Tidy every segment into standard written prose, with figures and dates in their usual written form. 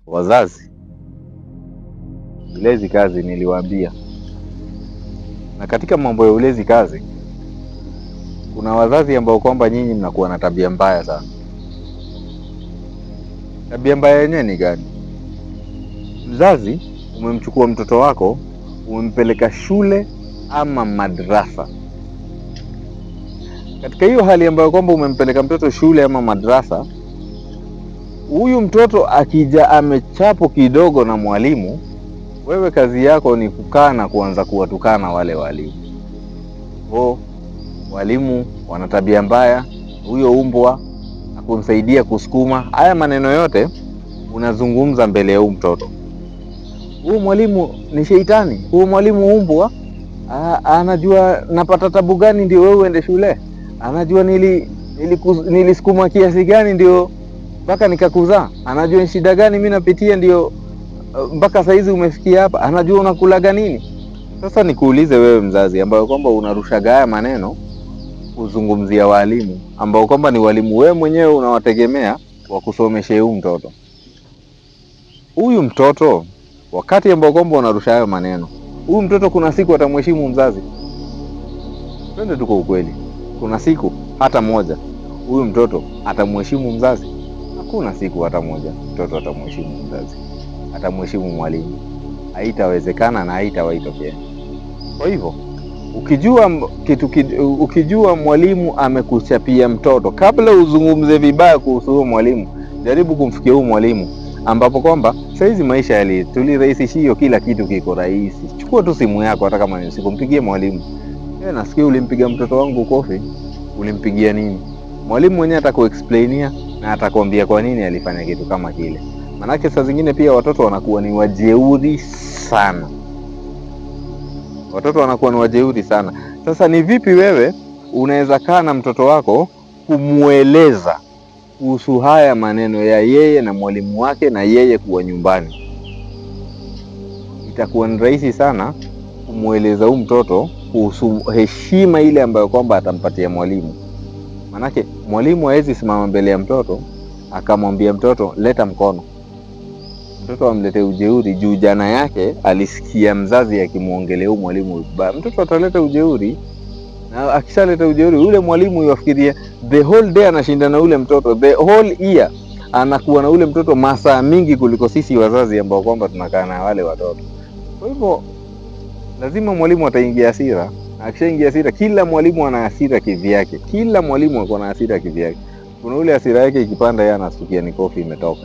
Wazazi, ulezi kazi niliwaambia. Na katika mambo ya ulezi kazi, kuna wazazi ambao kwamba nyinyi mnakuwa na tabia mbaya sana. Tabia mbaya yenyewe ni gani? Mzazi, umemchukua mtoto wako, umempeleka shule ama madrasa. Katika hiyo hali ambayo kwamba umempeleka mtoto shule ama madrasa, huyu mtoto akija amechapo kidogo na mwalimu, wewe kazi yako ni kukaa na kuanza kuwatukana wale walimu. Walimu wana tabia mbaya, huyo umbwa hakumsaidia kusukuma. Haya maneno yote unazungumza mbele ya huyu mtoto. Huyu mwalimu ni sheitani, huyu mwalimu umbwa, anajua napata tabu gani ndio wewe uende shule. Anajua nilisukuma kiasi gani ndio mpaka nikakuzaa. Anajua shida gani mimi napitia ndio mpaka saizi umefikia hapa. Anajua unakulaga nini. Sasa nikuulize wewe mzazi ambaye kwamba unarushaga haya maneno kuzungumzia walimu ambao kwamba ni walimu wewe mwenyewe unawategemea wa kusomesha huyu mtoto. Huyu mtoto wakati ambao kwamba unarusha hayo maneno, huyu mtoto kuna siku atamheshimu mzazi? Twende tuko ukweli. Kuna siku hata moja huyu mtoto atamheshimu mzazi? Hakuna siku hata moja mtoto atamheshimu mzazi. Atamheshimu mwalimu. Haitawezekana na haitawaitokea. Kwa hivyo ukijua mwalimu amekuchapia mtoto, kabla uzungumze vibaya kuhusu huyo mwalimu, jaribu kumfikia huyo mwalimu ambapo kwamba saizi maisha tulirahisishia kila kitu kiko rahisi. Chukua tu simu yako, hata kama ni usiku, mpigie mwalimu. Nasikia ulimpiga mtoto wangu kofi. Ulimpigia nini? Mwalimu mwenyewe atakuexplainia na atakwambia kwa nini alifanya kitu kama kile. Manake saa zingine pia watoto wanakuwa ni wajeuri sana. Sasa ni vipi wewe unaweza kaa na mtoto wako kumueleza kuhusu haya maneno ya yeye na mwalimu wake na yeye kuwa nyumbani? Itakuwa ni rahisi sana kumueleza huyu mtoto kuhusu heshima ile ambayo kwamba atampatia mwalimu. Manake mwalimu hawezi simama mbele ya mtoto akamwambia mtoto leta mkono. Mtoto amlete ujeuri juu jana yake alisikia mzazi akimuongelea huyu mwalimu vibaya. Mtoto ataleta ujeuri, na akishaleta ujeuri ule mwalimu yafikiria the whole day anashinda na ule mtoto, the whole year anakuwa na ule mtoto masaa mingi kuliko sisi wazazi ambao kwamba tunakaa na wale watoto. Kwa hivyo lazima mwalimu ataingia hasira. Akishaingia hasira, kila mwalimu ana hasira kivyake. Kila mwalimu ako na hasira kivyake. Kuna ule hasira yake ikipanda yeye anasikia ni kofi imetoka,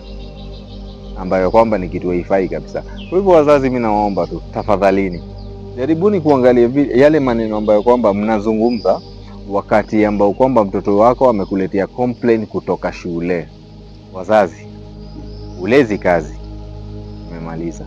ambayo kwamba ni kitu haifai kabisa. Kwa hivyo wazazi, mimi nawaomba tu tafadhalini, jaribuni kuangalia yale maneno ambayo kwamba mnazungumza wakati ambao kwamba mtoto wako amekuletea complaint kutoka shule. Wazazi, ulezi kazi. Nimemaliza.